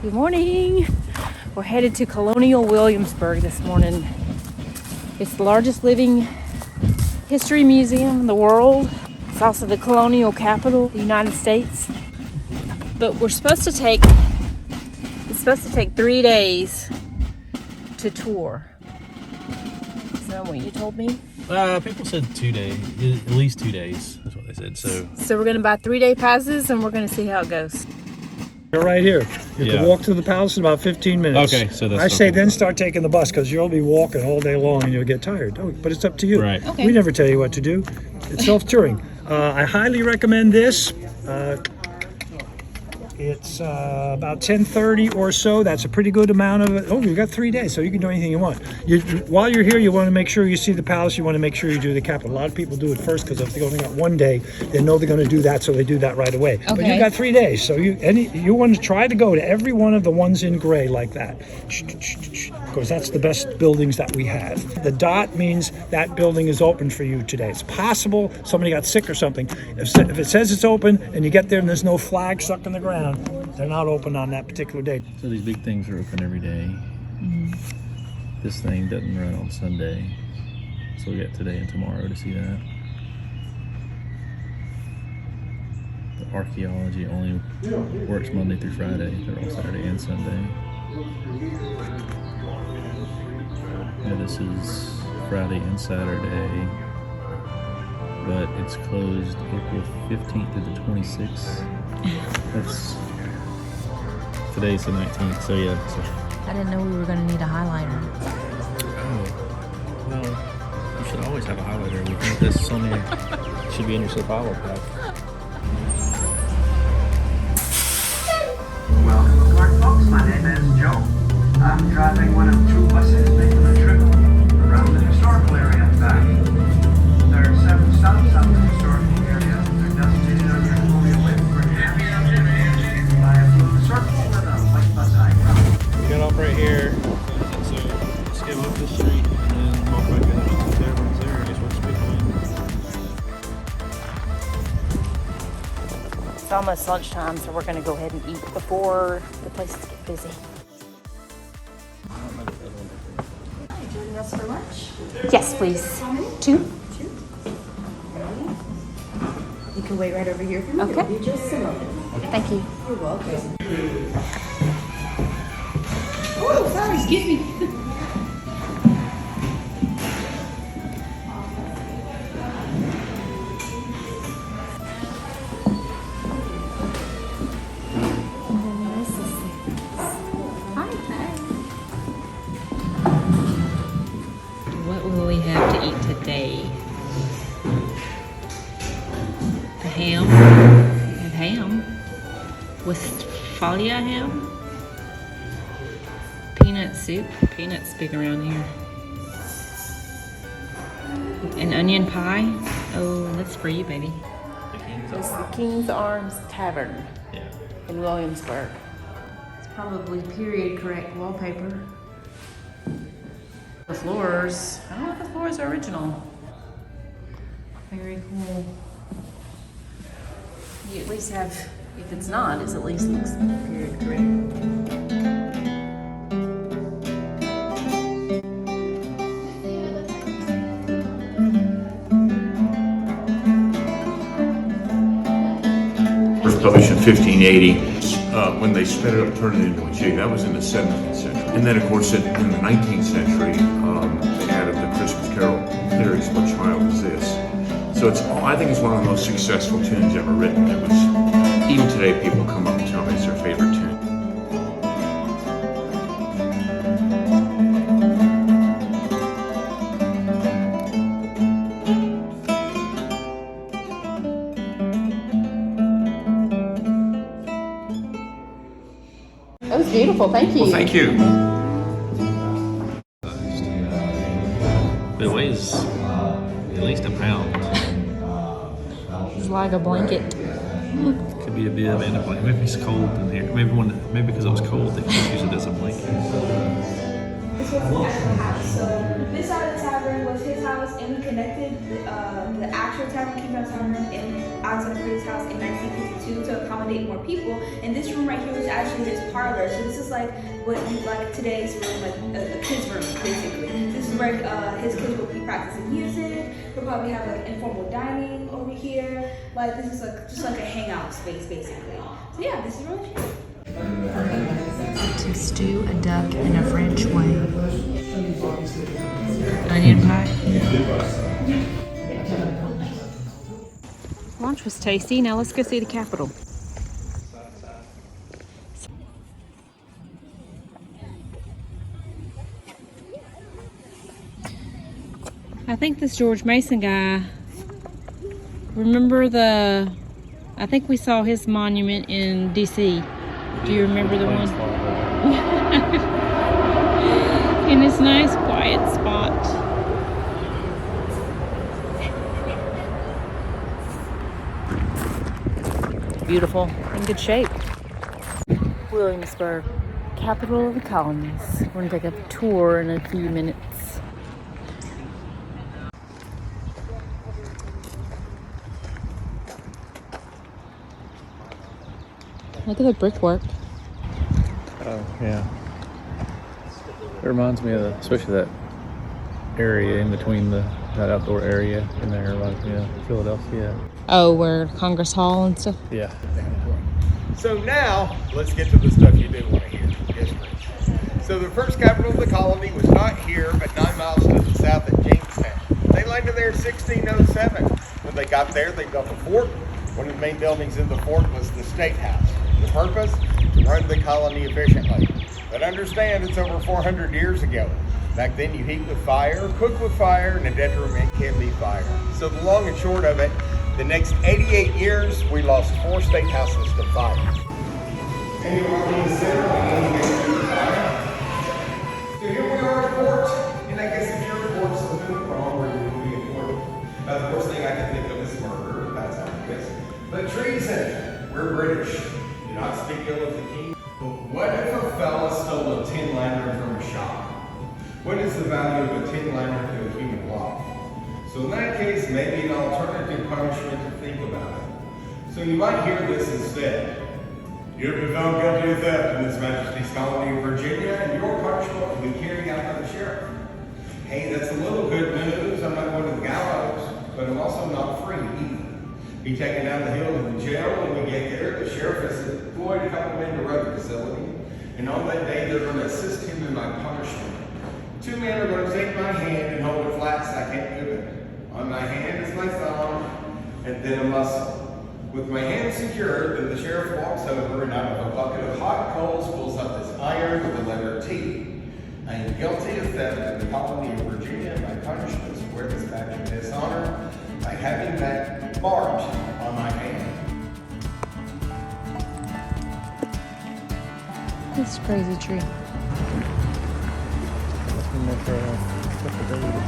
Good morning. We're headed to Colonial Williamsburg this morning. It's the largest living history museum in the world. It's also the colonial capital of the United States. But it's supposed to take 3 days to tour. Is that what you told me? People said 2 days, at least 2 days. That's what they said. So we're gonna buy 3-day passes and we're gonna see how it goes. You're right here. You can walk to the palace in about 15 minutes. Okay, so that's I say then start taking the bus because you'll be walking all day long and you'll get tired. Oh, but it's up to you. Right. Okay. We never tell you what to do. It's self-touring. I highly recommend this. It's about 10:30 or so. That's a pretty good amount of it. Oh, you've got 3 days, so you can do anything you want. While you're here, you want to make sure you see the palace. You want to make sure you do the Capitol. A lot of people do it first because if they only got 1 day, they know they're going to do that, so they do that right away. Okay. But you got 3 days, so you want to try to go to every one of the ones in gray like that, because that's the best buildings that we have. The dot means that building is open for you today. It's possible somebody got sick or something. If it says it's open and you get there and there's no flag stuck in the ground, they're not open on that particular day. So these big things are open every day. Mm-hmm. This thing doesn't run on Sunday. So we got today and tomorrow to see that. The Archaeology only works Monday through Friday. They're on Saturday and Sunday. Now this is Friday and Saturday, but it's closed April 15th through the 26th. That's today's the 19th, so yeah. So. I didn't know we were going to need a highlighter. Oh, well, you should always have a highlighter. We think this is only should be in your survival pack. Welcome aboard, folks. My name is Joe. I'm driving one of 2 buses making a trip around the historical area and back. There are 7 stops on the historical area. They're designated under Colonial Williamsburg. I flew the circle with a white bus icon. We got off right here, so let's get up this street and then walk back into the Taverns there. I guess we're speaking. It's almost lunchtime, so we're going to go ahead and eat before the places get busy. Joining us for lunch? Yes, please. How many? 2. 2. You can wait right over here for me. Okay. It'll be just a moment. Thank you. You're welcome. Oh, sorry, excuse me. What will we have to eat today? The ham. We have ham. Westphalia ham. Peanut soup. Peanuts big around here. An onion pie. Oh, that's for you, baby. It's the King's Arms Tavern in Williamsburg. It's probably period correct wallpaper. The floors, I don't know if the floors are original. Very cool. You at least have, if it's not, it at least looks period correct. Published in 1580, when they sped it up, turned it into a jig. That was in the 17th century. And then, of course, in the 19th century, they added the Christmas Carol lyrics, "What child is this?" So I think it's one of the most successful tunes ever written. It was, even today, people come up and tell me it's their favorite tune. That was beautiful, thank you. Well, thank you. It weighs at least a pound. It's like a blanket. Could be a bib and a blanket. Maybe it's cold in here. Maybe because it was cold, they just use it as a blanket. This was the house. So this side of the tavern was his house, and he connected the actual tavern, King's Arms Tavern, and onto the priest's house in 1952 to accommodate accommodate more people. And this room right here is actually his parlor. So this is like what you like today's room, like a kid's room, basically. This is where his kids will be practicing music. He'll probably have like informal dining over here. Like this is like just like a hangout space, basically. So yeah, this is really cute. To stew a duck in a French way. Onion pie. Lunch was tasty. Now let's go see the Capitol. I think this George Mason guy, remember I think we saw his monument in DC. Do you remember the one? In this nice quiet spot. Beautiful, in good shape. Williamsburg, capital of the colonies. We're gonna take a tour in a few minutes. Look at the brickwork. Oh, yeah. It reminds me of, especially that area in between that outdoor area in there, like, Philadelphia. Oh, where Congress Hall and stuff? Yeah. So now, let's get to the stuff you do want to hear, history. So the first capital of the colony was not here, but 9 miles to the south at Jamestown. They landed there in 1607. When they got there, they built a fort. One of the main buildings in the fort was the State House. The purpose? To run the colony efficiently. But understand, it's over 400 years ago. Back then, you heat with fire, cook with fire, and a detriment can be fire. So the long and short of it, the next 88 years, we lost 4 state houses to fire. And you're walking in the center, so here we are at Fort. And I guess if you're at Fort, something wrong or you're moving at Fort. The first thing I can think of is murder. That's obvious. But treason. We're British. Do not speak ill of the king. But what if a fella stole a tin lantern from a shop? What is the value of a tin lantern to a human life? So in that case, maybe an alternative punishment to think about it. So you might hear this instead. You have been found guilty of theft in His Majesty's colony of Virginia, and your punishment will be carried out by the sheriff. Hey, that's a little good news. I'm not going to the gallows, but I'm also not free either. Be taken down the hill to the jail. When we get there, the sheriff has employed a couple men to run the facility, and on that day, they're going to assist him in my punishment. 2 men are going to take my hand and hold it flat so I can't move it. On my hand is my thumb, and then a muscle. With my hand secured, then the sheriff walks over and out of a bucket of hot coals pulls up this iron with the letter T. I am guilty of theft in the colony of Virginia, and my punishment is to wear this badge of dishonor by having that marked on my hand. This crazy tree. It's been there for a couple days.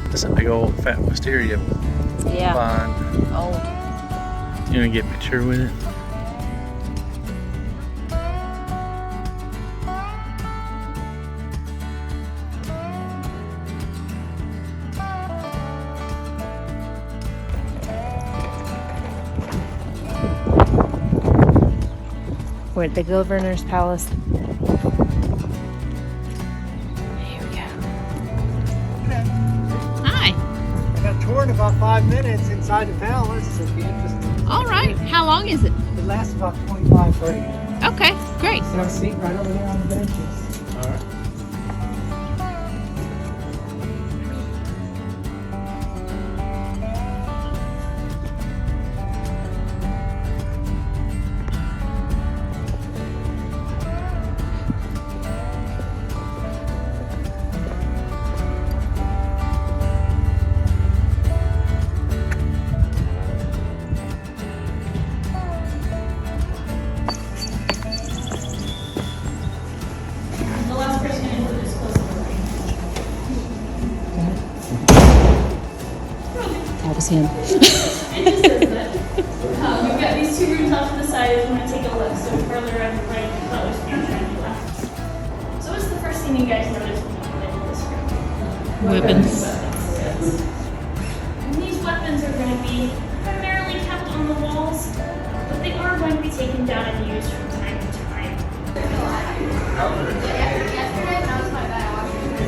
That's a big old fat wisteria Yeah. vine. Old. You wanna get a picture with it? We're at the governor's palace. Here we go. Hi. I got a tour in about 5 minutes inside the palace. It'll be interesting. All right. How long is it? It lasts about 25, 30 minutes. Okay, great. So have a seat right over there on the benches. All right. this in? We've got these 2 rooms off to the side if you want to take a look. So further on the right, the colors future on the left. So what's the first thing you guys notice when you come into this room? Weapons. And these weapons are going to be primarily kept on the walls, but they are going to be taken down and used from time to time.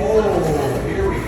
Oh, here we go.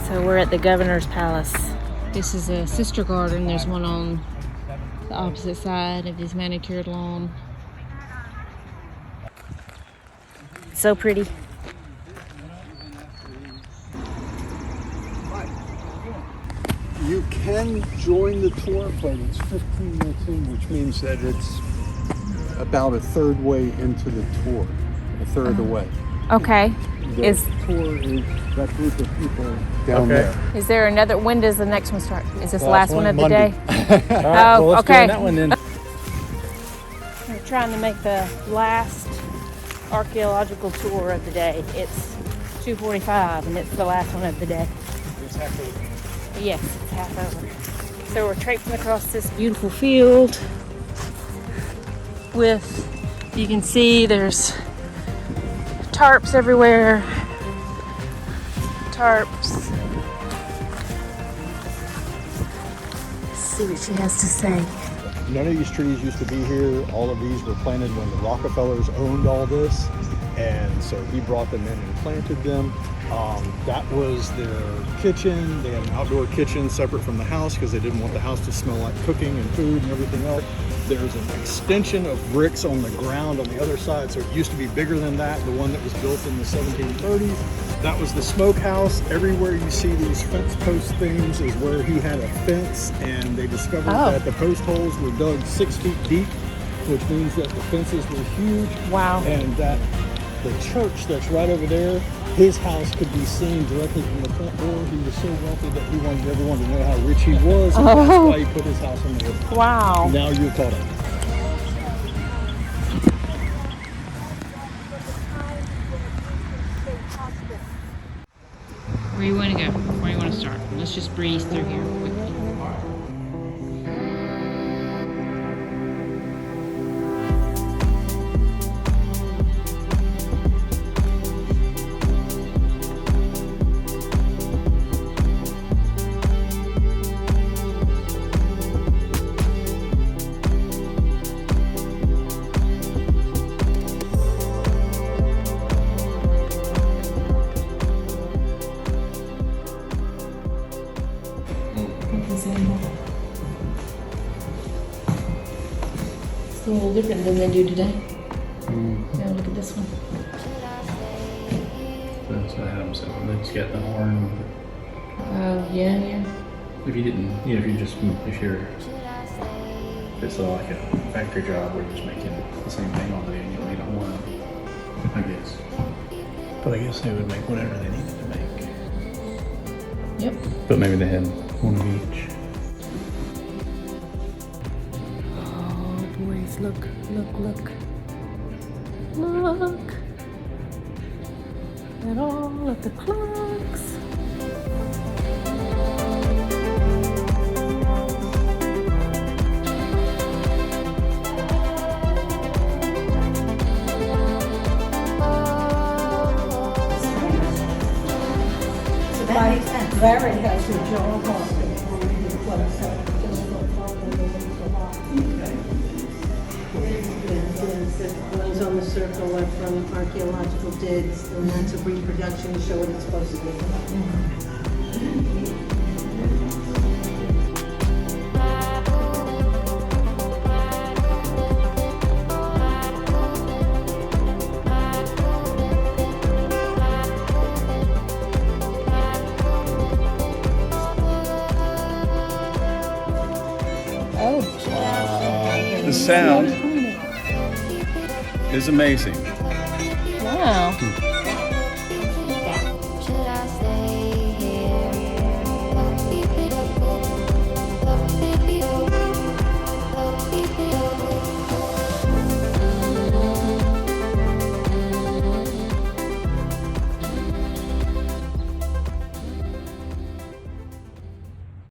So we're at the governor's palace. This is a sister garden. There's one on the opposite side of his manicured lawn. So pretty. You can join the tour, but it's 15 minutes in, which means that it's about a third way into the tour, a third of the way. Okay. The tour is that group of people down there. Is there another? When does the next one start? Is this the Last last one of the Monday. day? Oh, let's go okay. on that one then. We're trying to make the last archaeological tour of the day. It's 2:45 and it's the last one of the day. It's half over. Yes, it's half over. So we're traipsing across this beautiful field with, you can see there's tarps everywhere. Tarps. Let's see what she has to say. None of these trees used to be here. All of these were planted when the Rockefellers owned all this. And so he brought them in and planted them. That was their kitchen. They had an outdoor kitchen separate from the house because they didn't want the house to smell like cooking and food and everything else. There's an extension of bricks on the ground on the other side. So it used to be bigger than that, the one that was built in the 1730s. That was the smokehouse. Everywhere you see these fence post things is where he had a fence, and they discovered that the post holes were dug 6 feet deep, which means that the fences were huge. Wow. And that the church that's right over there, his house could be seen directly from the front door. He was so wealthy that he wanted everyone to know how rich he was, and that's why he put his house on the hill. Wow. Now you're caught up. Where you want to go? Where you want to start? Let's just breeze through here quickly. It's a little different than they do today. Yeah, look at this one. That's what Adam said. They just got the horn. Oh, yeah. If you didn't, if you just, if it's like a factory job where you're just making the same thing all day and you only don't one, I guess. But I guess they would make whatever they needed to make. Yep. But maybe they had one of each. Oh, boys, look. Look at all of the clocks. So that makes sense. Larry has a jaw hospital on his website, just for the ones on the circle are from archaeological digs, and that's a reproduction to show what it's supposed to be. Oh. The sound is amazing. Wow.